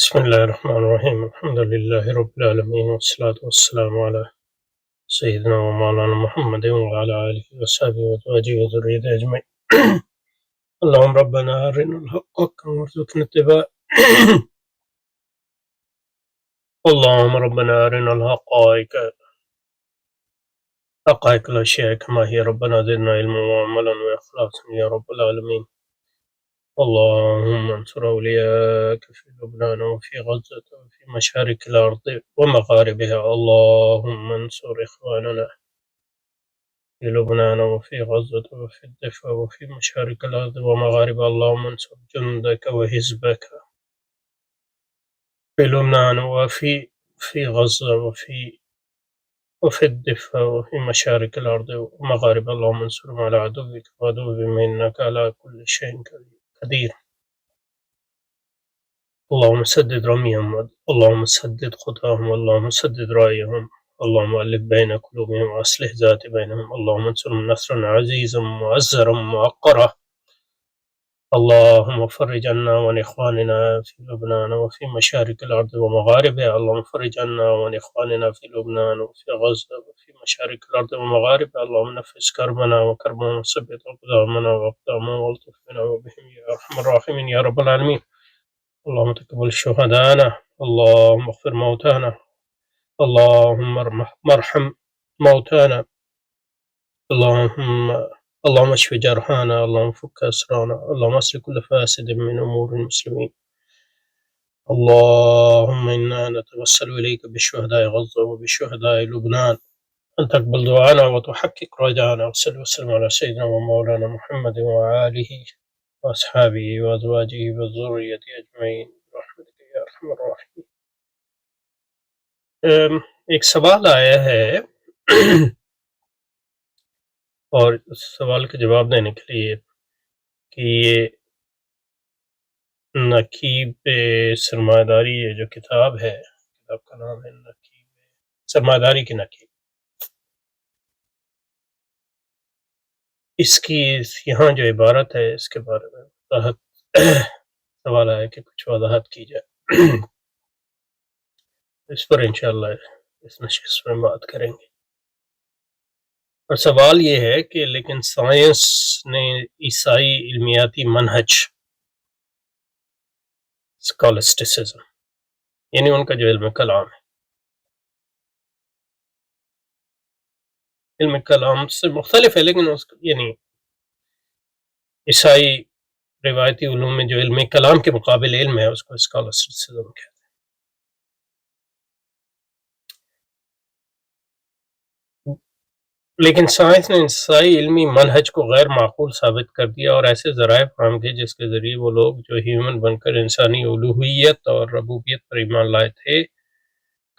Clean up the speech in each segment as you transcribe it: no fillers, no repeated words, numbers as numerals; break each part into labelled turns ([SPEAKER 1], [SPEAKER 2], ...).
[SPEAKER 1] بسم الله الرحمن الرحيم الحمد لله رب العالمين والصلاة والسلام على سيدنا ومولانا محمد وعلى آله وصحبه وأزواجه وذريته أجمعين. اللهم ربنا أرنا الحق حقا وارزقنا اتباعه. اللهم ربنا أرنا حقائق الأشياء كما هي. ربنا زدنا علما وعملا وإخلاصا يا رب العالمين. اللهم انصر أولياءك في لبنان وفي غزة وفي مشارق الأرض ومغاربها. اللهم انصر إخواننا في لبنان وفي غزة وفي الضفة وفي مشارق الأرض ومغاربها. اللهم انصر جندك وحزبك في لبنان وفي غزة وفي الضفة وفي مشارق الأرض ومغاربها. اللهم انصرهم على عدوك وعدوهم إنك على كل شيء قدير. اللهم سدد رميهم، اللهم سدد خطاهم، اللهم سدد رأيهم، اللهم ألف بين قلوبهم وأصلح ذات بينهم. اللهم انصرهم نصرا عزيزا مؤزرا مؤقرا. اللهم فرج عنا وعن إخواننا في لبنان وفي مشارق الأرض ومغاربها. اللهم فرج عنا وعن إخواننا في لبنان وفي غزة وفي مشارق الأرض ومغاربها. اللهم نفس كربنا وكربهم وثبت أقدامنا وأقدامهم والطف بنا وبهم يا أرحم الراحمين يا رب العالمين. اللهم تقبل شهدانا، اللهم اغفر موتانا، اللهم ارحم موتانا، اللهم اشف جرحانا، اللهم فك أسرانا، اللهم اسر كل فاسد من أمور المسلمين. اللهم إنا نتوسل إليك بشهداء غزة وبشهداء لبنان أن تقبل دعانا وتحقق رجانا. وصل وسلم على سيدنا ومولانا محمد وآله وأصحابه وأزواجه وذريته أجمعين برحمتك يا أرحم الراحمين. ایک سوال آیا ہے اور اس سوال کا جواب دینے کے لیے کہ یہ نقیب سرمایہ داری، یہ جو کتاب ہے، کتاب کا نام ہے نقیب سرمایہ داری کی نقیب، اس کی یہاں جو عبارت ہے اس کے بارے میں سوال آیا کہ کچھ وضاحت کی جائے. اس پر انشاءاللہ اس نشست میں بات کریں گے. اور سوال یہ ہے کہ لیکن سائنس نے عیسائی علمیاتی منہج اسکالسٹسزم، یعنی ان کا جو علم کلام ہے، علم کلام سے مختلف ہے، لیکن اس یعنی عیسائی روایتی علوم میں جو علم کلام کے مقابل علم ہے اس کو اسکالسٹسزم کہتے ہیں. لیکن سائنس نے عیسائی علمی منہج کو غیر معقول ثابت کر دیا اور ایسے ذرائع فراہم کیے جس کے ذریعے وہ لوگ جو ہیومن بن کر انسانی الوہیت اور ربوبیت پر ایمان لائے تھے،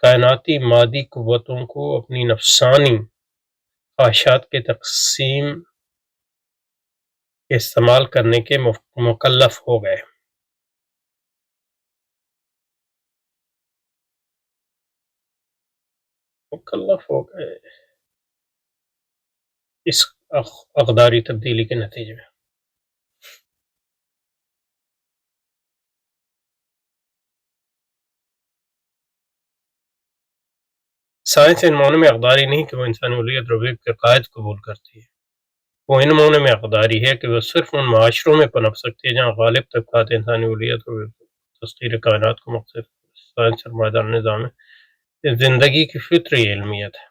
[SPEAKER 1] کائناتی مادی قوتوں کو اپنی نفسانی خواہشات کے تقسیم کے استعمال کرنے کے مکلف ہو گئے. اس اقداری تبدیلی کے نتیجے میں سائنس ان معنی میں اقداری نہیں کہ وہ انسانی الوہیت ربوبیت کے قائد قبول کرتی ہے، وہ ان معنی میں اقداری ہے کہ وہ صرف ان معاشروں میں پنپ سکتی ہے جہاں غالب طبقات انسانی الوہیت اور تسخیر کائنات کو مقصد. سائنس سرمایہ دار نظام ہے، زندگی کی فطری علمیت ہے.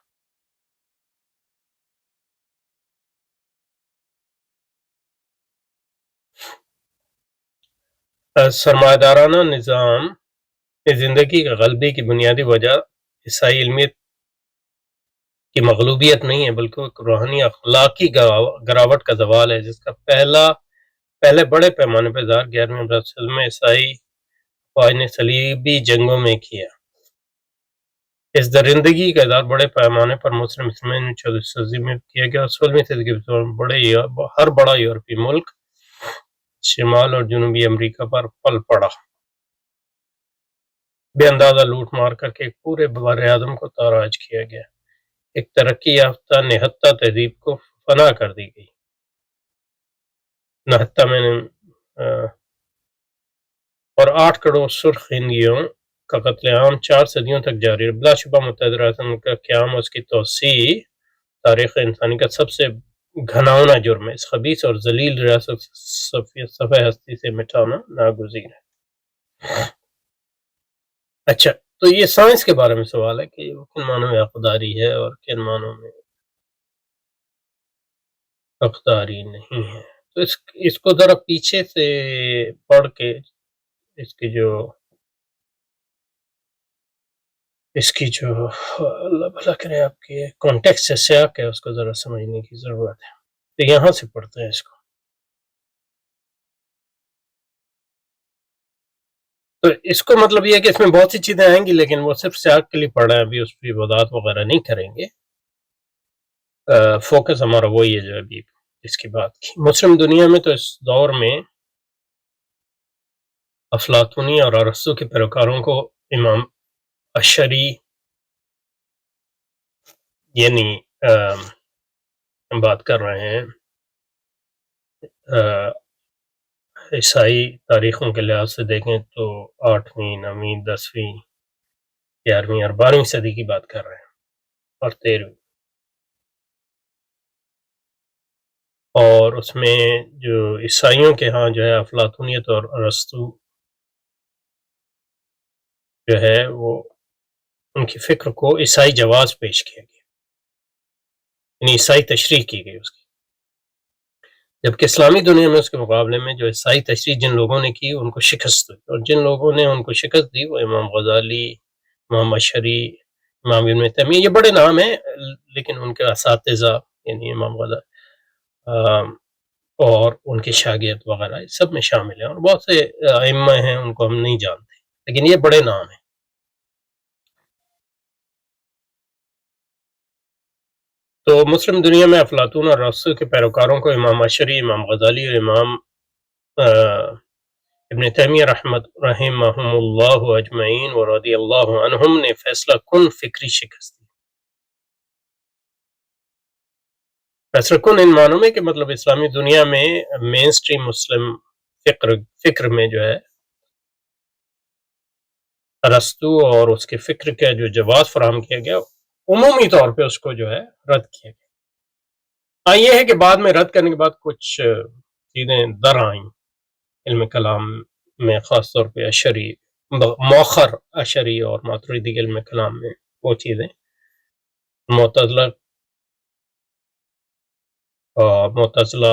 [SPEAKER 1] سرمایہ دارانہ نظام زندگی کے غلبے کی بنیادی وجہ عیسائی علمیت کی مغلوبیت نہیں ہے، بلکہ ایک روحانی اخلاقی گراوٹ کا زوال ہے، جس کا پہلے بڑے پیمانے پر اظہار 11ویں صدی میں عیسائی فوج نے صلیبی جنگوں میں کیا. اس درندگی کا اظہار بڑے پیمانے پر مسلمین 14 صدی میں کیا گیا اور 16ویں صدی کے ہر بڑا یورپی ملک شمال اور جنوبی امریکہ پر پل پڑا. بے اندازہ لوٹ مار کر کے ایک پورے بر اعظم کو تاراج کیا گیا، ایک ترقی یافتہ نہتہ تہذیب کو فنا کر دی گئی. نہتہ میں نے اور 8 کروڑ سرخ ہندیوں کا قتل عام 4 صدیوں تک جاری ہے۔ بلا شبہ متحدہ ریاست کا قیام اور اس کی توسیع تاریخ انسانی کا سب سے گھناؤنا جرم ہے۔ اس خبیث اور ذلیل ریاست صفحہ ہستی سے مٹانا ناگزیر ہے۔ اچھا، تو یہ سائنس کے بارے میں سوال ہے کہ وہ کن معنوں میں حقداری ہے اور کن معنوں میں حقداری نہیں ہے۔ تو اس کو ذرا پیچھے سے پڑھ کے اس کی جو اللہ بھلا کرے آپ کے کانٹیکسٹ سے سیاق ہے اس کو ذرا سمجھنے کی ضرورت ہے۔ تو یہاں سے پڑھتے ہیں اس کو۔ تو اس کو مطلب یہ ہے کہ اس میں بہت سی چیزیں آئیں گی لیکن وہ صرف سیاق کے لیے پڑھ رہے ہیں، ابھی اس کی وضاحت وغیرہ نہیں کریں گے۔ فوکس ہمارا وہی ہے جو ابھی اس کی بات کی۔ مسلم دنیا میں تو اس دور میں افلاطونی اور ارسطو کے پیروکاروں کو امام اشعری یعنی ہم بات کر رہے ہیں عیسائی تاریخوں کے لحاظ سے دیکھیں تو 8ویں 9ویں 10ویں 11ویں اور 12ویں صدی کی بات کر رہے ہیں اور 13ویں، اور اس میں جو عیسائیوں کے ہاں جو ہے افلاطونیت اور ارسطو جو ہے وہ ان کی فکر کو عیسائی جواز پیش کیا گیا، یعنی عیسائی تشریح کی گئی اس کی، جبکہ اسلامی دنیا میں اس کے مقابلے میں جو عیسائی تشریح جن لوگوں نے کی ان کو شکست ہوئی، اور جن لوگوں نے ان کو شکست دی وہ امام غزالی، امام اشعری، امام ابن تیمیہ، یہ بڑے نام ہیں لیکن ان کے اساتذہ یعنی امام غزالی اور ان کے شاگرد وغیرہ سب میں شامل ہیں، اور بہت سے ائمہ ہیں ان کو ہم نہیں جانتے لیکن یہ بڑے نام ہیں۔ تو مسلم دنیا میں افلاطون اور ارسطو کے پیروکاروں کو امام اشعری، امام غزالی اور امام ابن تیمیہ رحمہم اللہ اجمعین و رضی اللہ عنہم نے فیصلہ کن فکری شکست دی۔ فیصلہ کن ان معنوں میں کہ مطلب اسلامی دنیا میں مین سٹریم مسلم فکر میں جو ہے ارسطو اور اس کے فکر کا جو جواز فراہم کیا گیا عمومی طور پہ اس کو جو ہے رد کیا گیا۔ ہاں یہ ہے کہ بعد میں رد کرنے کے بعد کچھ چیزیں در آئیں علم کلام میں، خاص طور پہ اشعری مؤخر اشعری اور ماتریدی کے علم کلام میں وہ چیزیں معتزلہ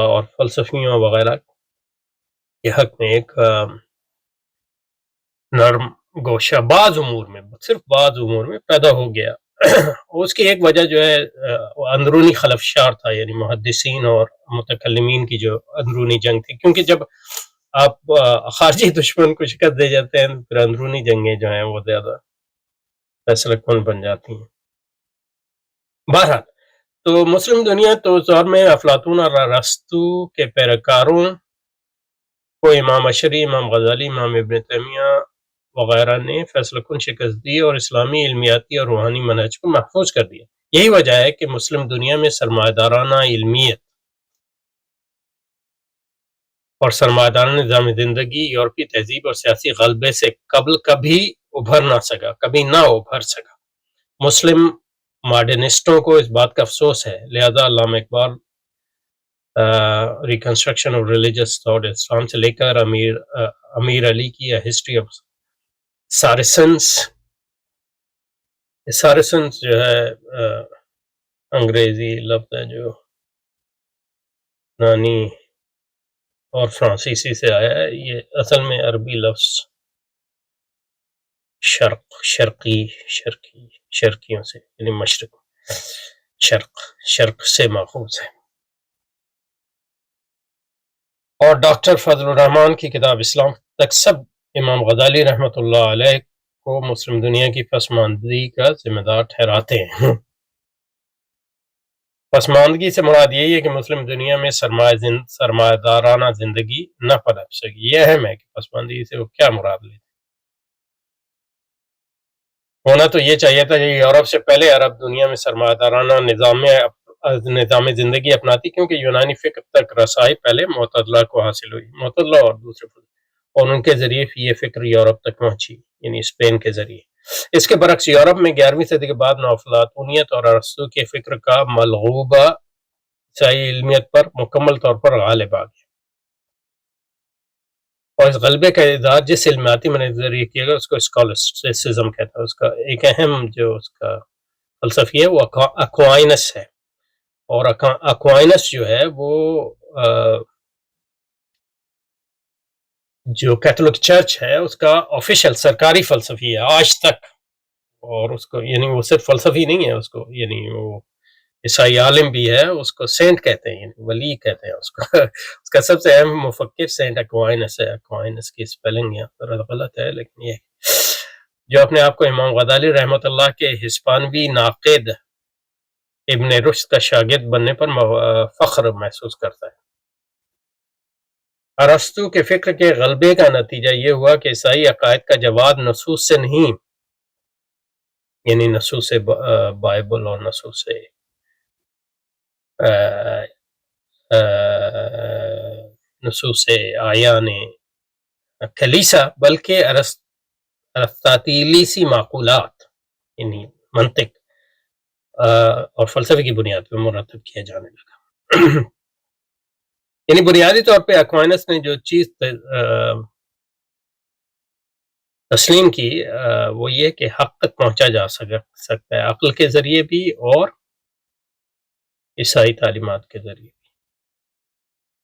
[SPEAKER 1] اور فلسفیوں وغیرہ کے حق میں ایک نرم گوشہ بعض امور میں، صرف بعض امور میں پیدا ہو گیا۔ اس کی ایک وجہ جو ہے اندرونی خلفشار تھا، یعنی محدثین اور متکلمین کی جو اندرونی جنگ تھی، کیونکہ جب آپ خارجی دشمن کو شکست دے جاتے ہیں پھر اندرونی جنگیں جو ہیں وہ زیادہ فیصلہ کن بن جاتی ہیں۔ بہرحال تو مسلم دنیا تو اس دور میں افلاطون اور ارسطو کے پیروکاروں کو امام اشعری، امام غزالی، امام ابن تیمیہ وغیرہ نے فیصلہ کن شکست دی اور اسلامی علمیاتی اور روحانی منہج کو محفوظ کر دیا۔ یہی وجہ ہے کہ مسلم دنیا میں سرمایہ دارانہ علمیت اور سرمایہ دارانہ نظام زندگی یورپی تہذیب اور سیاسی غلبے سے قبل کبھی ابھر نہ سکا، کبھی نہ ابھر سکا۔ مسلم ماڈرنسٹوں کو اس بات کا افسوس ہے، لہذا Allama Iqbal reconstruction of religious thought Islam سے لے کر امیر علی کی ہسٹری آف سارسنس جو ہے انگریزی لفظ ہے جو یونانی اور فرانسیسی سے آیا ہے، یہ اصل میں عربی لفظ شرقیوں سے یعنی مشرق شرق سے ماخوذ ہے۔ اور ڈاکٹر فضل الرحمان کی کتاب اسلام تک سب امام غزالی رحمۃ اللہ علیہ کو مسلم دنیا کی پسماندگی کا ذمہ دار ٹھہراتے ہیں۔ پسماندگی سے مراد یہی ہے کہ مسلم دنیا میں سرمایہ دارانہ زندگی نہ پنپ سکی۔ یہ اہم ہے کہ پسماندگی سے وہ کیا مراد لیتے۔ ہونا تو یہ چاہیے تھا کہ یورپ سے پہلے عرب دنیا میں سرمایہ دارانہ نظام زندگی اپناتی، کیونکہ یونانی فکر تک رسائی پہلے معتزلہ کو حاصل ہوئی، معتزلہ اور دوسرے اور ان کے ذریعے یہ فکر یورپ تک پہنچی، یعنی اسپین کے ذریعے۔ اس کے برعکس یورپ میں 11ویں صدی کے بعد افلاطونیت اور ارسطو کے فکر کا ملغوبہ عیسائی علمیت پر مکمل طور پر غالب آ گیا، اور اس غلبے کا اظہار جس علمیاتی میں ذریعے کیا گیا اس کو اسکالسٹسزم کہتا ہے۔ اس کا ایک اہم جو اس کا فلسفی ہے وہ اکوائنس ہے، اور اکوائنس جو ہے وہ جو کیتھولک چرچ ہے اس کا آفیشیل سرکاری فلسفی ہے آج تک، اور اس کو یعنی وہ صرف فلسفی نہیں ہے، اس کو یعنی وہ عیسائی عالم بھی ہے، اس کو سینٹ کہتے ہیں، یعنی ولی کہتے ہیں اس کو اس کا سب سے اہم مفکر سینٹ اکوائنس ہے۔ اکوائنس کی اسپیلنگ یہاں پر غلط ہے، لیکن یہ جو اپنے آپ کو امام غزالی رحمۃ اللہ کے ہسپانوی ناقد ابن رشد کا شاگرد بننے پر فخر محسوس کرتا ہے۔ ارسطو کے فکر کے غلبے کا نتیجہ یہ ہوا کہ عیسائی عقائد کا جواب نصوص سے نہیں، یعنی نصوص بائبل اور نصوص نصوص آیان کلیسا، بلکہ ارسطاطیلیسی معقولات یعنی منطق اور فلسفے کی بنیاد پر مرتب کیا جانے لگا۔ یعنی بنیادی طور پہ اکوائنس نے جو چیز تسلیم کی وہ یہ کہ حق تک پہنچا جا سکتا ہے عقل کے ذریعے بھی اور عیسائی تعلیمات کے ذریعے بھی،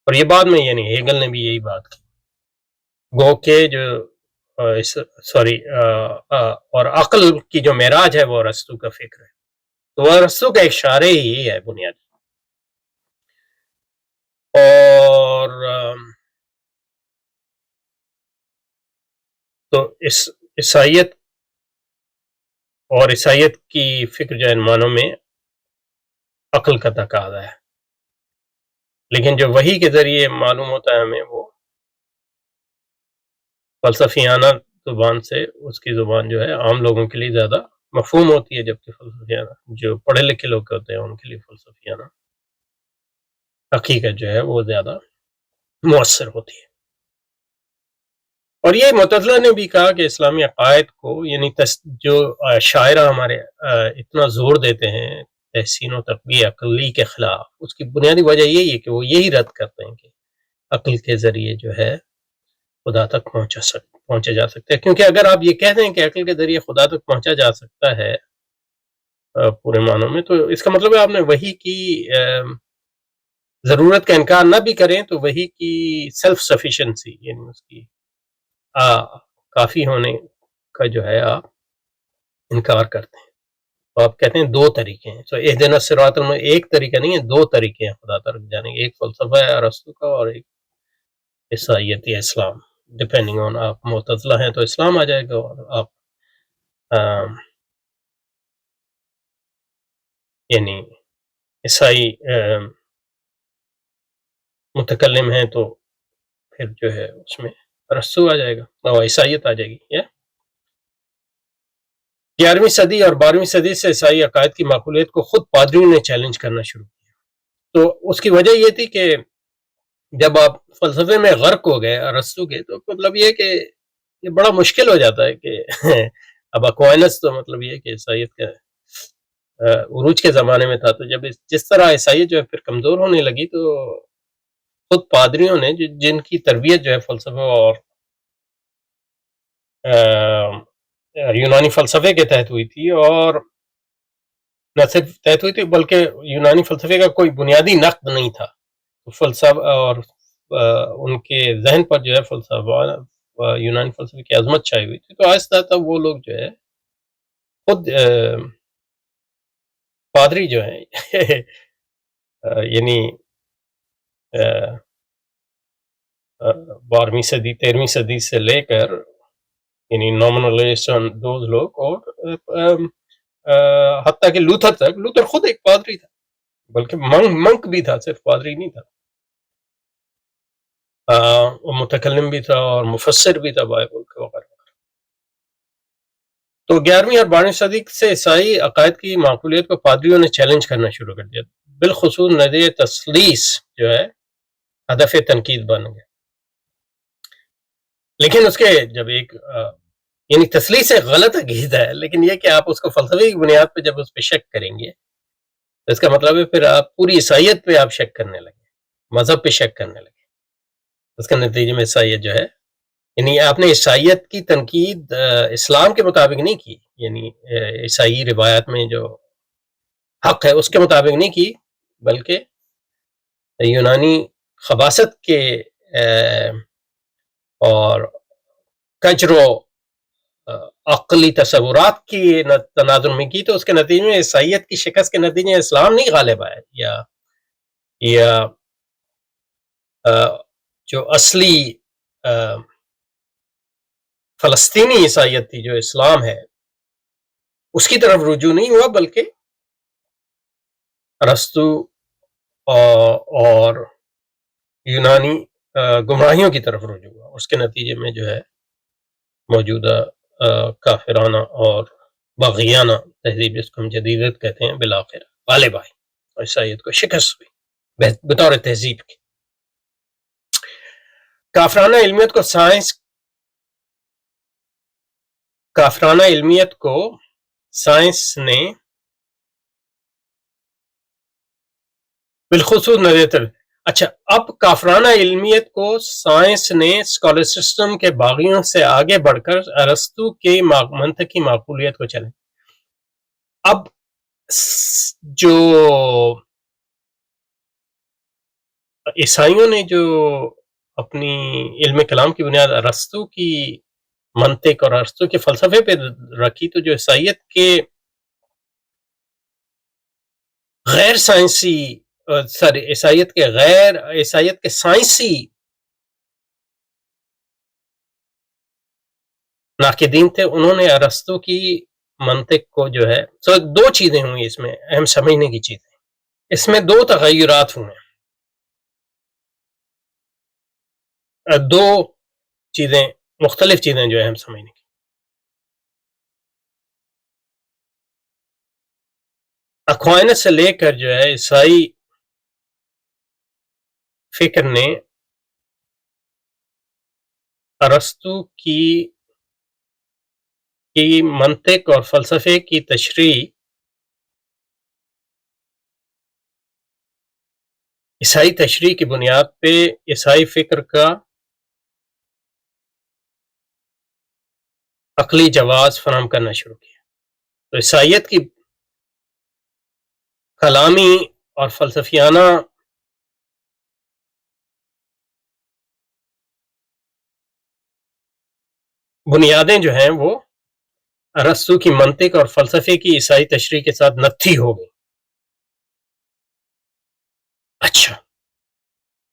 [SPEAKER 1] اور یہ بعد میں یعنی ہیگل نے بھی یہی بات کی، گو کہ جو اور عقل کی جو معراج ہے وہ ارسطو کا فکر ہے، تو ارسطو کا ایک شارح ہی یہی ہے بنیادی۔ اور تو عیسائیت اور عیسائیت کی فکر جو ان معنوں میں عقل کا تقاضا ہے، لیکن جو وحی کے ذریعے معلوم ہوتا ہے ہمیں وہ فلسفیانہ زبان سے، اس کی زبان جو ہے عام لوگوں کے لیے زیادہ مفہوم ہوتی ہے، جبکہ فلسفیانہ جو پڑھے لکھے لوگ ہوتے ہیں ان کے لیے فلسفیانہ حقیقت جو ہے وہ زیادہ مؤثر ہوتی ہے۔ اور یہ معتزلہ نے بھی کہا کہ اسلامی عقائد کو یعنی جو شاعرہ ہمارے اتنا زور دیتے ہیں تحسین و تقویہ عقلی کے خلاف، اس کی بنیادی وجہ یہی ہے کہ وہ یہی رد کرتے ہیں کہ عقل کے ذریعے جو ہے خدا تک پہنچا جا سکتا ہے، کیونکہ اگر آپ یہ کہہ دیں کہ عقل کے ذریعے خدا تک پہنچا جا سکتا ہے پورے معنوں میں، تو اس کا مطلب ہے آپ نے وحی کی ضرورت کا انکار نہ بھی کریں تو وحی کی سیلف سفیشنسی یعنی اس کی کافی ہونے کا جو ہے آپ انکار کرتے ہیں، تو آپ کہتے ہیں دو طریقے ہیں، تو اہدنا الصراط ایک طریقہ نہیں ہے، دو طریقے ہیں خدا تک جانے کے، ایک فلسفہ ہے ارسطو کا اور ایک عیسائیت یا اسلام، ڈپینڈنگ آن آپ معتزلہ ہیں تو اسلام آ جائے گا، اور آپ یعنی عیسائی متکلم ہیں تو پھر جو ہے اس میں ارسطو آ جائے گا اور عیسائیت آ جائے گی۔ 11ویں صدی اور 12ویں صدی سے عیسائی عقائد کی معقولیت کو خود پادریوں نے چیلنج کرنا شروع کیا، تو اس کی وجہ یہ تھی کہ جب آپ فلسفے میں غرق ہو گئے ارسطو کے، تو مطلب یہ کہ یہ بڑا مشکل ہو جاتا ہے کہ اب اکوائنس تو مطلب یہ کہ عیسائیت کا عروج کے زمانے میں تھا، تو جب جس طرح عیسائیت جو ہے پھر کمزور ہونے لگی تو خود پادریوں نے جن کی تربیت جو ہے فلسفہ اور یونانی فلسفے کے تحت ہوئی تھی، اور نہ صرف تحت ہوئی تھی بلکہ یونانی فلسفے کا کوئی بنیادی نقد نہیں تھا، فلسفہ اور ان کے ذہن پر جو ہے فلسفہ یونانی فلسفے کی عظمت چھائی ہوئی تھی، تو آہستہ تب وہ لوگ جو ہے خود پادری جو ہیں یعنی 12ویں صدی 13ویں صدی سے لے کر یعنی نومنلسٹ دوز لوگ، اور حتیٰ کہ لوتھر خود ایک پادری تھا، بلکہ منک بھی تھا، صرف پادری نہیں تھا، متکلم بھی تھا اور مفسر بھی تھا بائبل کا وغیرہ۔ تو 11ویں اور 12ویں صدی سے عیسائی عقائد کی معقولیت کو پادریوں نے چیلنج کرنا شروع کر دیا، بالخصوص نظریہ تثلیث جو ہے ہدف تنقید بن گیا۔ لیکن اس کے جب ایک یعنی تسلیث سے غلط عقیدہ ہے، لیکن یہ کہ آپ اس کو فلسفے کی بنیاد پہ جب اس پہ شک کریں گے تو اس کا مطلب ہے پھر آپ پوری عیسائیت پہ آپ شک کرنے لگے، مذہب پہ شک کرنے لگے. اس کا نتیجے میں عیسائیت جو ہے، یعنی آپ نے عیسائیت کی تنقید اسلام کے مطابق نہیں کی، یعنی عیسائی روایات میں جو حق ہے اس کے مطابق نہیں کی، بلکہ یونانی خباثت کے اور کجرو عقلی تصورات کی تناظر میں کی، تو اس کے نتیجے میں عیسائیت کی شکست کے نتیجے میں اسلام نہیں غالب آیا، یا جو اصلی فلسطینی عیسائیت تھی جو اسلام ہے اس کی طرف رجوع نہیں ہوا، بلکہ ارسطو اور یونانی گمراہیوں کی طرف رجوع ہوا. اس کے نتیجے میں جو ہے موجودہ کافرانہ اور باغیانہ تہذیب، جس کو ہم جدیدت کہتے ہیں، بالآخر غالب آئی اور عیسائیت کو شکست ہوئی بطور تہذیب کی. کافرانہ علمیت کو سائنس نے بالخصوص نظر. اچھا، اب کافرانہ علمیت کو سائنس نے اسکالر سسٹم کے باغیوں سے آگے بڑھ کر ارسطو کے منطقی معقولیت کو چلے. اب جو عیسائیوں نے جو اپنی علم کلام کی بنیاد ارسطو کی منطق اور ارسطو کے فلسفے پہ رکھی، تو جو عیسائیت کے غیر سائنسی عیسائیت کے سائنسی ناقدین تھے، انہوں نے ارسطو کی منطق کو جو ہے، دو چیزیں ہوئی اس میں اہم سمجھنے کی چیزیں، اس میں دو تغیرات ہوئے، دو چیزیں، مختلف چیزیں جو اہم سمجھنے کی. اکوائنس سے لے کر جو ہے عیسائی فکر نے ارسطو کی منطق اور فلسفے کی تشریح عیسائی تشریح کی بنیاد پہ عیسائی فکر کا عقلی جواز فراہم کرنا شروع کیا. تو عیسائیت کی کلامی اور فلسفیانہ بنیادیں جو ہیں وہ ارسطو کی منطق اور فلسفے کی عیسائی تشریح کے ساتھ نتھی ہو گئی. اچھا،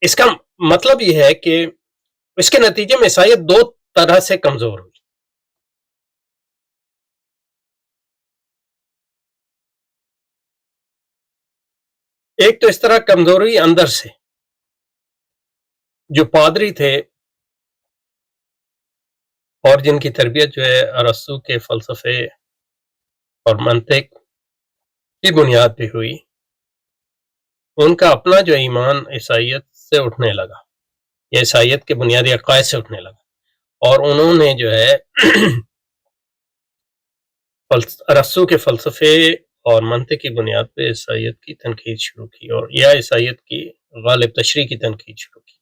[SPEAKER 1] اس کا مطلب یہ ہے کہ اس کے نتیجے میں عیسائیت دو طرح سے کمزور ہوئی. ایک تو اس طرح کمزور ہوئی اندر سے، جو پادری تھے اور جن کی تربیت جو ہے ارسطو کے فلسفے اور منطق کی بنیاد پہ ہوئی، ان کا اپنا جو ایمان عیسائیت سے اٹھنے لگا یا عیسائیت کے بنیادی عقائد سے اٹھنے لگا، اور انہوں نے جو ہے ارسطو کے فلسفے اور منطق کی بنیاد پہ عیسائیت کی تنقید شروع کی، اور یا عیسائیت کی غالب تشریح کی تنقید شروع کی.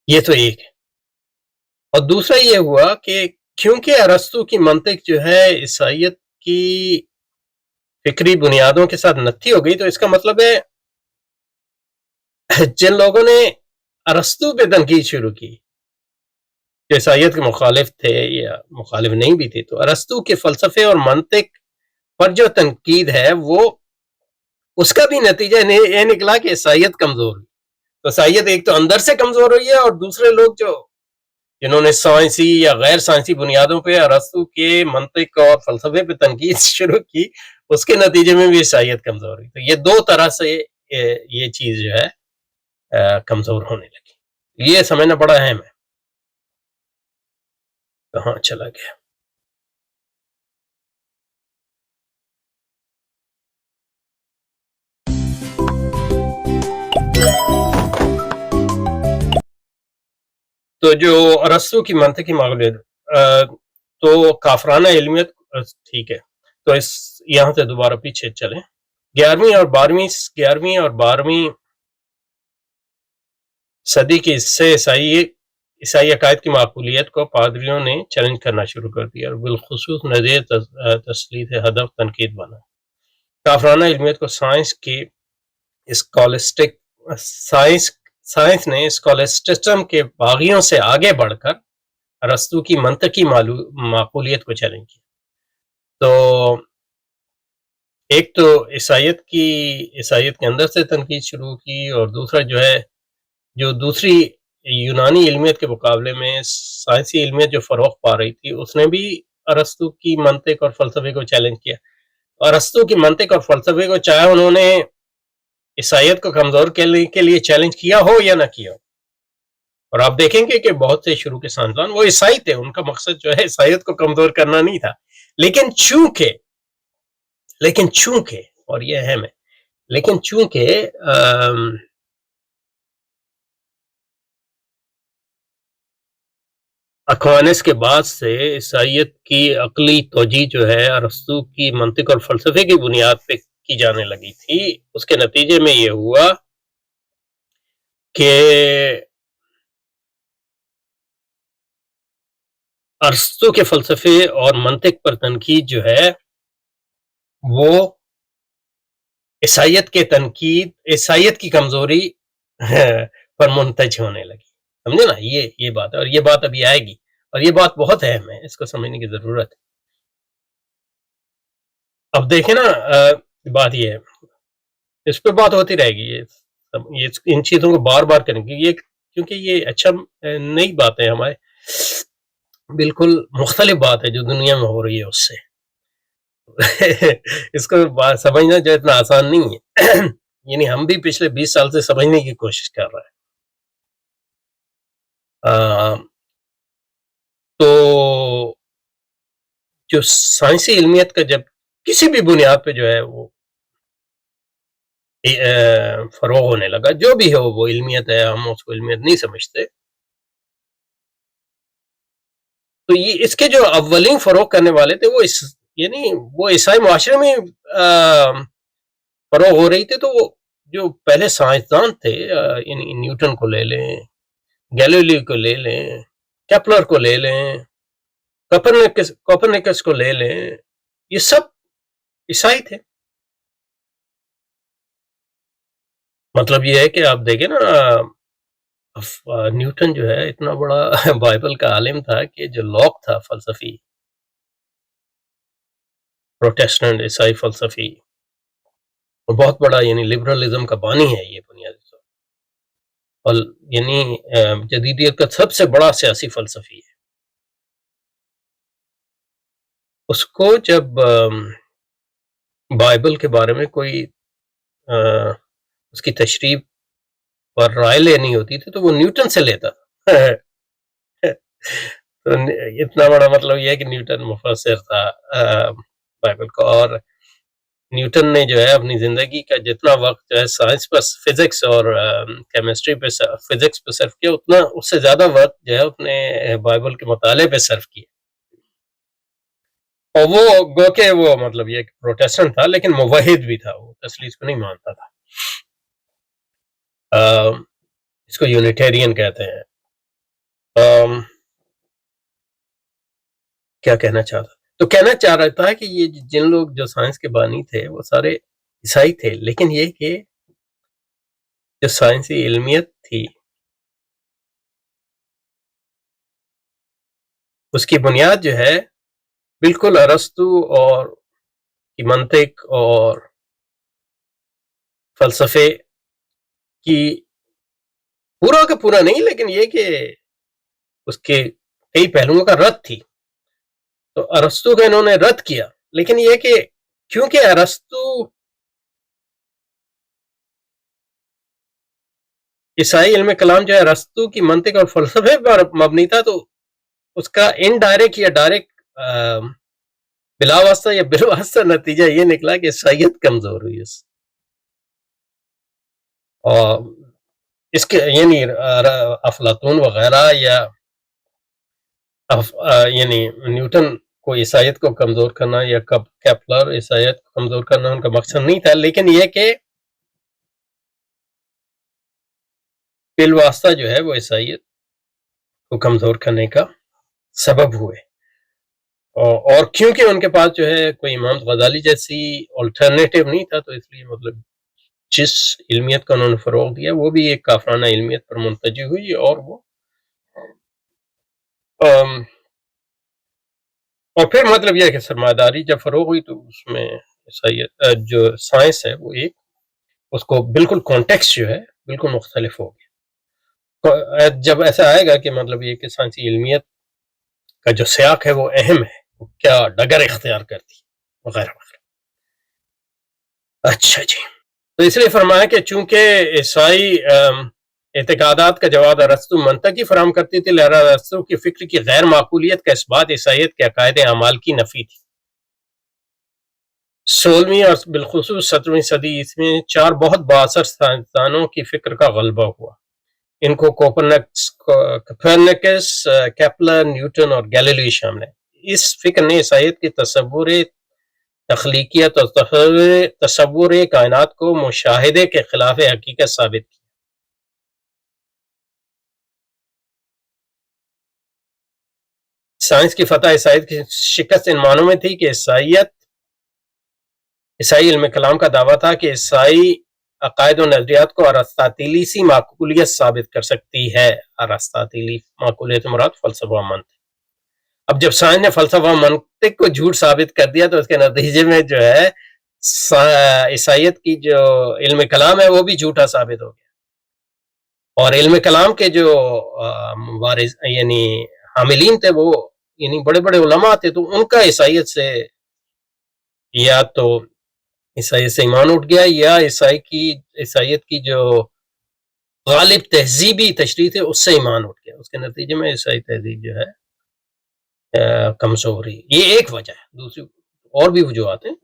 [SPEAKER 1] یہ تو ایک ہے. اور دوسرا یہ ہوا کہ کیونکہ ارسطو کی منطق جو ہے عیسائیت کی فکری بنیادوں کے ساتھ نتھی ہو گئی، تو اس کا مطلب ہے جن لوگوں نے ارسطو پہ تنقید شروع کی، جو عیسائیت کے مخالف تھے یا مخالف نہیں بھی تھے، تو ارسطو کے فلسفے اور منطق پر جو تنقید ہے وہ اس کا بھی نتیجہ یہ نکلا کہ عیسائیت کمزور ہوئی. تو عیسائیت ایک تو اندر سے کمزور ہوئی ہے، اور دوسرے لوگ جنہوں نے سائنسی یا غیر سائنسی بنیادوں پہ ارسطو کے منطق اور فلسفے پہ تنقید شروع کی، اس کے نتیجے میں بھی عیسائیت کمزور ہوئی. تو یہ دو طرح سے یہ چیز جو ہے کمزور ہونے لگی. یہ سمجھنا بڑا اہم ہے. کہاں چلا گیا؟ تو جو ارسطو کی منطقی معقولیت تو کافرانہ علمیت ٹھیک ہے. تو اس یہاں سے دوبارہ پیچھے چلیں. 11ویں اور 12ویں صدی کے سے عیسائی عقائد کی معقولیت کو پادریوں نے چیلنج کرنا شروع کر دیا اور بالخصوص نظریہ تسلیط ہدف تنقید بنا. کافرانہ علمیت کو سائنس نے اسکالسٹزم کے باغیوں سے آگے بڑھ کر ارسطو کی منطقی معقولیت کو چیلنج کیا. تو ایک تو عیسائیت کے اندر سے تنقید شروع کی، اور دوسرا جو ہے جو دوسری یونانی علمیت کے مقابلے میں سائنسی علمیت جو فروغ پا رہی تھی، اس نے بھی ارسطو کی منطق اور فلسفے کو چیلنج کیا. ارسطو کی منطق اور فلسفے کو چاہے انہوں نے عیسائیت کو کمزور کرنے کے لیے چیلنج کیا ہو یا نہ کیا ہو، اور آپ دیکھیں گے کہ بہت سے شروع کے سائنسدان وہ عیسائی تھے، ان کا مقصد جو ہے عیسائیت کو کمزور کرنا نہیں تھا. لیکن چونکہ اور یہ اہم ہے، لیکن چونکہ اکوانس کے بعد سے عیسائیت کی عقلی توجیہ جو ہے ارسطو کی منطق اور فلسفے کی بنیاد پہ کی جانے لگی تھی، اس کے نتیجے میں یہ ہوا کہ ارسطو کے فلسفے اور منطق پر تنقید جو ہے وہ عیسائیت کی کمزوری پر منتج ہونے لگی. سمجھے نا، یہ بات ہے، اور یہ بات ابھی آئے گی، اور یہ بات بہت اہم ہے، اس کو سمجھنے کی ضرورت ہے. اب دیکھیں نا، بات یہ ہے، اس پہ بات ہوتی رہے گی، یہ ان چیزوں کو بار بار کریں گے، کیونکہ یہ اچھا نئی بات ہے، ہمارے بالکل مختلف بات ہے جو دنیا میں ہو رہی ہے اس سے. اس کو سمجھنا جو اتنا آسان نہیں ہے. یعنی ہم بھی پچھلے 20 سال سے سمجھنے کی کوشش کر رہے ہیں. تو جو سائنسی علمیت کا جب کسی بھی بنیاد پہ جو ہے وہ فروغ ہونے لگا، جو بھی ہو وہ علمیت ہے، ہم اس کو علمیت نہیں سمجھتے، تو یہ اس کے جو اولین فروغ کرنے والے تھے وہ عیسائی معاشرے میں فروغ ہو رہی تھی. تو وہ جو پہلے سائنسدان تھے، یعنی نیوٹن کو لے لیں، گیلیلی کو لے لیں، کیپلر کو لے لیں، کوپرنیکس کو لے لیں، یہ سب عیسائی تھے. مطلب یہ ہے کہ آپ دیکھیں نا، نیوٹن جو ہے اتنا بڑا بائبل کا عالم تھا کہ جو لاک تھا فلسفی، پروٹیسٹنٹ عیسائی فلسفی، بہت بڑا، یعنی لبرلزم کا بانی ہے یہ بنیادی طور پر، اور یعنی جدیدیت کا سب سے بڑا سیاسی فلسفی ہے. اس کو جب بائبل کے بارے میں کوئی اس کی تشریح پر رائے لینی ہوتی تھی تو وہ نیوٹن سے لیتا تھا. تو اتنا بڑا مطلب یہ ہے کہ نیوٹن مفسر تھا بائبل کو، اور نیوٹن نے جو ہے اپنی زندگی کا جتنا وقت جو ہے سائنس پر، فزکس اور کیمسٹری پہ، فزکس پہ صرف کیا، اتنا اس سے زیادہ وقت جو ہے اپنے بائبل کے مطالعے پہ صرف کیا. اور وہ گو کہ وہ مطلب یہ پروٹیسٹنٹ تھا لیکن موحد بھی تھا، وہ تثلیث کو نہیں مانتا تھا. اس کو یونیٹیرین کہتے ہیں. کیا کہنا چاہتا، تو کہنا چاہ رہا تھا کہ یہ جن لوگ جو سائنس کے بانی تھے وہ سارے عیسائی تھے، لیکن یہ کہ جو سائنسی علمیت تھی اس کی بنیاد جو ہے بالکل ارسطو اور کی منطق اور فلسفے کی پورا کا پورا نہیں، لیکن یہ کہ اس کے کئی پہلوؤں کا رد تھی. تو ارسطو کا انہوں نے رد کیا، لیکن یہ کہ کیونکہ ارسطو عیسائی علم کلام جو ہے ارسطو کی منطق اور فلسفے پر مبنی تھا، تو اس کا انڈائریکٹ یا ڈائریکٹ بلا واسطہ یا بالواسطہ نتیجہ یہ نکلا کہ عیسائیت کمزور ہوئی. اور اس کے یعنی افلاطون وغیرہ یا یعنی نیوٹن کو عیسائیت کو کمزور کرنا یا کیپلر عیسائیت کو کمزور کرنا ان کا مقصد نہیں تھا، لیکن یہ کہ بالواسطہ جو ہے وہ عیسائیت کو کمزور کرنے کا سبب ہوئے، اور کیونکہ ان کے پاس جو ہے کوئی امام غزالی جیسی الٹرنیٹو نہیں تھا، تو اس لیے مطلب جس علمیت کا انہوں نے فروغ دیا وہ بھی ایک کافرانہ علمیت پر منتج ہوئی، اور وہ اور پھر مطلب یہ ہے کہ سرمایہ داری جب فروغ ہوئی تو اس میں عیسائیت جو سائنس ہے وہ ایک اس کو بالکل کانٹیکس جو ہے بالکل مختلف ہو گیا۔ جب ایسا آئے گا کہ مطلب یہ کہ سائنسی علمیت کا جو سیاق ہے وہ اہم ہے، وہ کیا ڈگر اختیار کرتی وغیرہ وغیرہ۔ اچھا جی، تو اس لیے فرمایا کہ چونکہ عیسائی اعتقادات کا جواب ارسطو منطقی فراہم کرتی تھی، لہذا ارسطو کی فکر کی غیر معقولیت کا اثبات عیسائیت کے عقائد اعمال کی نفی تھی۔ 16ویں اور بالخصوص 17ویں صدی میں 4 بہت بااثر سائنسدانوں کی فکر کا غلبہ ہوا۔ ان کو کوپرنیکس، کیپلر، نیوٹن اور گیلیلی شامل ہیں۔ اس فکر نے عیسائیت کی تصور تخلیقیت اور تصور کائنات کو مشاہدے کے خلاف حقیقت ثابت کی۔ سائنس کی فتح عیسائیت کی شکست ان معنوں میں تھی کہ عیسائی علم کلام کا دعویٰ تھا کہ عیسائی عقائد و نظریات کو ارسطاطیلی سی معقولیت ثابت کر سکتی ہے۔ ارسطاطیلی معقولیت مراد فلسفہ و منطق۔ اب جب سائنس نے فلسفہ و منطق کو جھوٹ ثابت کر دیا تو اس کے نتیجے میں جو ہے عیسائیت کی جو علم کلام ہے وہ بھی جھوٹا ثابت ہو گیا، اور علم کلام کے جو وارث یعنی حاملین تھے وہ یعنی بڑے بڑے علماء تھے، تو ان کا عیسائیت سے یا تو عیسائیت سے ایمان اٹھ گیا، یا عیسائیت کی جو غالب تہذیبی تشریح تھے اس سے ایمان اٹھ گیا۔ اس کے نتیجے میں عیسائی تہذیب جو ہے کمزوری، یہ ایک وجہ ہے، دوسری اور بھی وجوہات ہیں،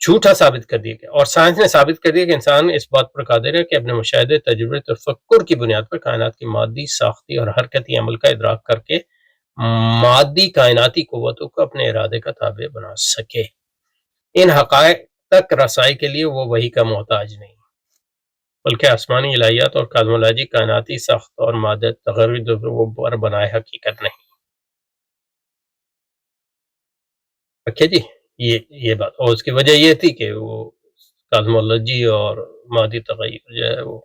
[SPEAKER 1] جھوٹا ثابت کر دیا گیا۔ اور سائنس نے ثابت کر دیا کہ انسان اس بات پر قادر ہے کہ اپنے مشاہدے، تجربے، تفکر کی بنیاد پر کائنات کی مادی ساختی اور حرکتی عمل کا ادراک کر کے مادی کائناتی قوتوں کو اپنے ارادے کا تابع بنا سکے۔ ان حقائق تک رسائی کے لیے وہ وحی کا محتاج نہیں، بلکہ آسمانی الہیات اور کازمولوجی کائناتی ساخت اور مادہ تغیر وہ بر بنائے حقیقت نہیں۔ اوکے جی، یہ بات، اور اس کی وجہ یہ تھی کہ وہ کازمولوجی اور مادی تغیر جو ہے وہ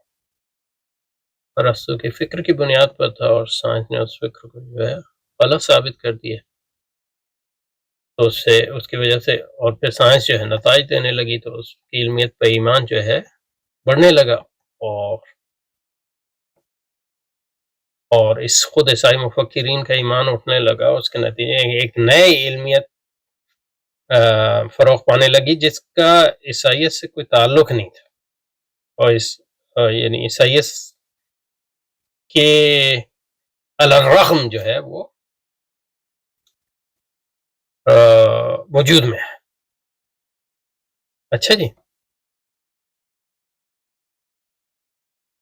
[SPEAKER 1] ارسطو کے فکر کی بنیاد پر تھا، اور سائنس نے اس فکر کو جو ہے غلط ثابت کر دیا، تو اس کی وجہ سے، اور پھر سائنس جو ہے نتائج دینے لگی، تو اس کی علمیت پہ ایمان جو ہے بڑھنے لگا، اور اس خود عیسائی مفکرین کا ایمان اٹھنے لگا۔ اس کے نتیجے میں ایک نئے علمیت فروغ پانے لگی جس کا عیسائیت سے کوئی تعلق نہیں تھا، اور یعنی عیسائیت کے الرغم جو ہے وہ وجود میں ہے۔ اچھا جی،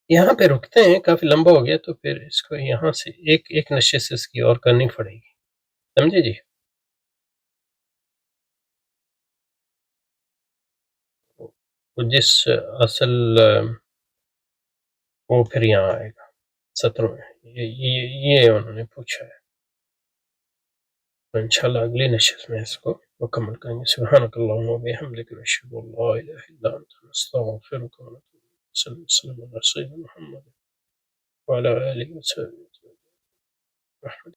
[SPEAKER 1] یہاں پہ رکتے ہیں، کافی لمبا ہو گیا، تو پھر اس کو یہاں سے ایک نشست اس کی اور کرنی پڑے گی، سمجھے جی۔ جس اصل وہ پھر یہاں آئے گا 17 میں، یہ انہوں نے پوچھا ہے، انشاءاللہ اگلی نشست میں اس کو مکمل کریں گے۔ سبحانک اللہم و بحمدک، نشہد ان لا الہ الا انت، نستغفرک و نتوب الیک۔ صلی اللہ علیہ وسلم علی سیدنا محمد وعلی آلہ وصحبہ۔